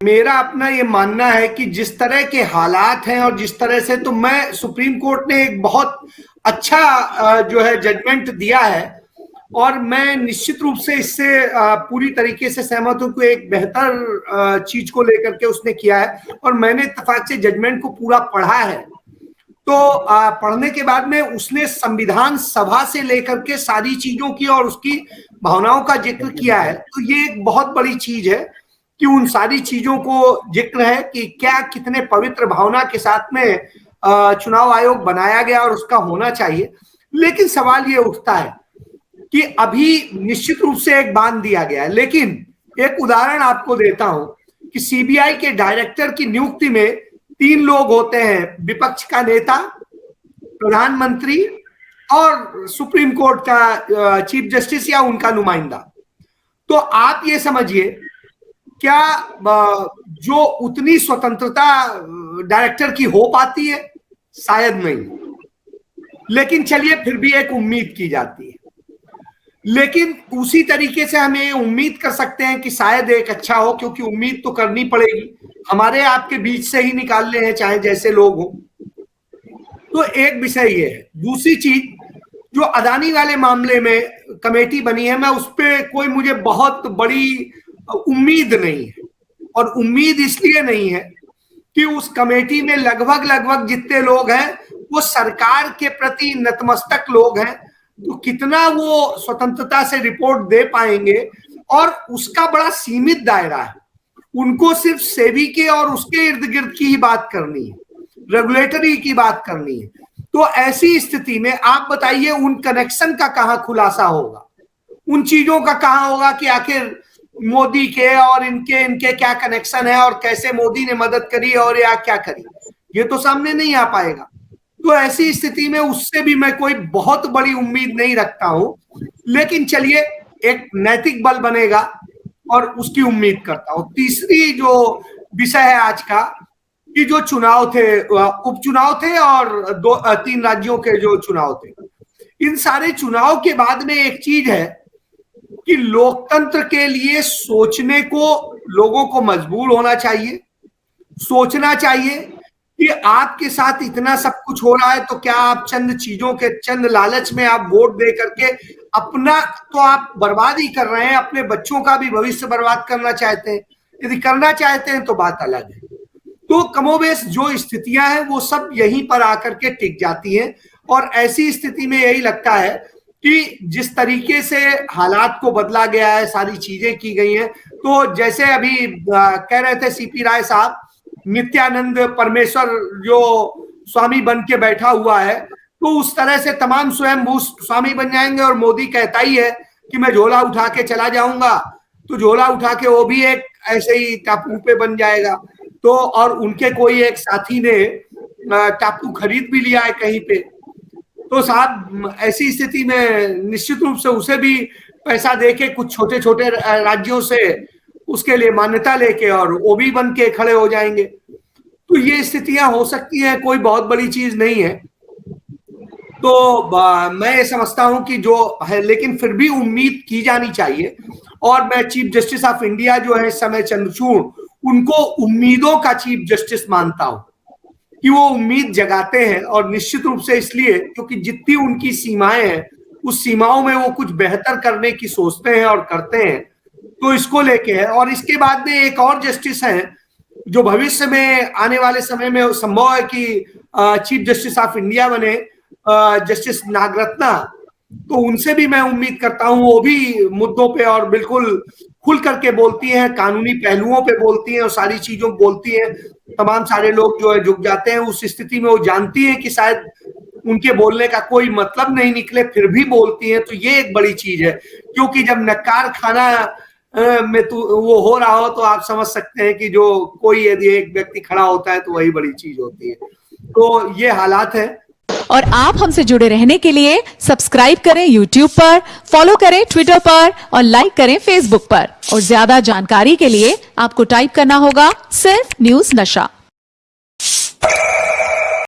मेरा अपना ये मानना है कि जिस तरह के हालात हैं और जिस तरह से, तो मैं सुप्रीम कोर्ट ने एक बहुत अच्छा जो है जजमेंट दिया है और मैं निश्चित रूप से इससे पूरी तरीके से सहमत हूं कि एक बेहतर चीज को लेकर के उसने किया है और मैंने इत्तेफाक से जजमेंट को पूरा पढ़ा है। तो पढ़ने के बाद में उसने संविधान सभा से लेकर के सारी चीजों की और उसकी भावनाओं का जिक्र किया है। तो ये एक बहुत बड़ी चीज है कि उन सारी चीजों को जिक्र है कि क्या कितने पवित्र भावना के साथ में चुनाव आयोग बनाया गया और उसका होना चाहिए। लेकिन सवाल ये उठता है कि अभी निश्चित रूप से एक बांध दिया गया है, लेकिन एक उदाहरण आपको देता हूं कि सीबीआई के डायरेक्टर की नियुक्ति में 3 लोग होते हैं, विपक्ष का नेता, प्रधानमंत्री और सुप्रीम कोर्ट का चीफ जस्टिस या उनका नुमाइंदा। तो आप ये समझिए, क्या जो उतनी स्वतंत्रता डायरेक्टर की हो पाती है? शायद नहीं, लेकिन चलिए फिर भी एक उम्मीद की जाती है। लेकिन उसी तरीके से हम ये उम्मीद कर सकते हैं कि शायद एक अच्छा हो, क्योंकि उम्मीद तो करनी पड़ेगी, हमारे आपके बीच से ही निकालने हैं चाहे जैसे लोग हो। तो एक विषय ये है। दूसरी चीज, जो अदानी वाले मामले में कमेटी बनी है, मैं उस पर कोई मुझे बहुत बड़ी उम्मीद नहीं है और उम्मीद इसलिए नहीं है कि उस कमेटी में लगभग जितने लोग हैं वो सरकार के प्रति नतमस्तक लोग हैं। तो कितना वो स्वतंत्रता से रिपोर्ट दे पाएंगे, और उसका बड़ा सीमित दायरा है। उनको सिर्फ सेबी के और उसके इर्द गिर्द की ही बात करनी है, रेगुलेटरी की बात करनी है। तो ऐसी स्थिति में आप बताइए उन कनेक्शन का कहां खुलासा होगा, उन चीजों का कहां होगा कि आखिर मोदी के और इनके क्या कनेक्शन है और कैसे मोदी ने मदद करी और या क्या करी, ये तो सामने नहीं आ पाएगा। तो ऐसी स्थिति में उससे भी मैं कोई बहुत बड़ी उम्मीद नहीं रखता हूं। लेकिन चलिए, एक नैतिक बल बनेगा और उसकी उम्मीद करता हूं। तीसरी जो विषय है आज का, कि जो चुनाव थे, उपचुनाव थे और 3 राज्यों के जो चुनाव थे, इन सारे चुनाव के बाद में एक चीज है कि लोकतंत्र के लिए सोचने को लोगों को मजबूर होना चाहिए, सोचना चाहिए कि आपके साथ इतना सब कुछ हो रहा है, तो क्या आप चंद चीजों के चंद लालच में आप वोट दे करके अपना तो आप बर्बाद ही कर रहे हैं, अपने बच्चों का भी भविष्य बर्बाद करना चाहते हैं? यदि करना चाहते हैं तो बात अलग है। तो कमोबेश जो स्थितियां हैं वो सब यहीं पर आकर के टिक जाती हैं। और ऐसी स्थिति में यही लगता है कि जिस तरीके से हालात को बदला गया है, सारी चीजें की गई हैं, तो जैसे अभी कह रहे थे सीपी राय साहब, नित्यानंद परमेश्वर जो स्वामी बन के बैठा हुआ है, तो उस तरह से तमाम स्वयंभू स्वामी बन जाएंगे। और मोदी कहता ही है कि मैं झोला उठा के चला जाऊंगा, तो झोला उठा के वो भी एक ऐसे ही टापू पे बन जाएगा। तो और उनके कोई एक साथी ने टापू खरीद भी लिया है कहीं पे। तो साहब, ऐसी स्थिति में निश्चित रूप से उसे भी पैसा देके कुछ छोटे छोटे राज्यों से उसके लिए मान्यता लेके और वो भी बन के खड़े हो जाएंगे। तो ये स्थितियां हो सकती हैं, कोई बहुत बड़ी चीज नहीं है। तो मैं ये समझता हूं कि जो है, लेकिन फिर भी उम्मीद की जानी चाहिए। और मैं चीफ जस्टिस ऑफ इंडिया जो है इस समय चंद्रचूड़, उनको उम्मीदों का चीफ जस्टिस मानता हूं कि वो उम्मीद जगाते हैं। और निश्चित रूप से इसलिए क्योंकि जितनी उनकी सीमाएं हैं, उस सीमाओं में वो कुछ बेहतर करने की सोचते हैं और करते हैं। तो इसको लेके है। और इसके बाद में एक और जस्टिस है जो भविष्य में आने वाले समय में संभव है कि चीफ जस्टिस ऑफ इंडिया बने, जस्टिस नागरत्ना। तो उनसे भी मैं उम्मीद करता हूं, वो भी मुद्दों पे और बिल्कुल खुल करके बोलती हैं, कानूनी पहलुओं पे बोलती हैं और सारी चीजों बोलती हैं। तमाम सारे लोग जो है झुक जाते हैं उस स्थिति में। वो जानती हैं कि शायद उनके बोलने का कोई मतलब नहीं निकले, फिर भी बोलती हैं। तो ये एक बड़ी चीज है, क्योंकि जब नक्कार खाना में तो वो हो रहा हो, तो आप समझ सकते हैं कि जो कोई यदि एक व्यक्ति खड़ा होता है तो वही बड़ी चीज होती है। तो ये हालात है। और आप हमसे जुड़े रहने के लिए सब्सक्राइब करें YouTube पर, फॉलो करें Twitter पर और लाइक करें Facebook पर। और ज्यादा जानकारी के लिए आपको टाइप करना होगा सिर्फ न्यूज़ नशा।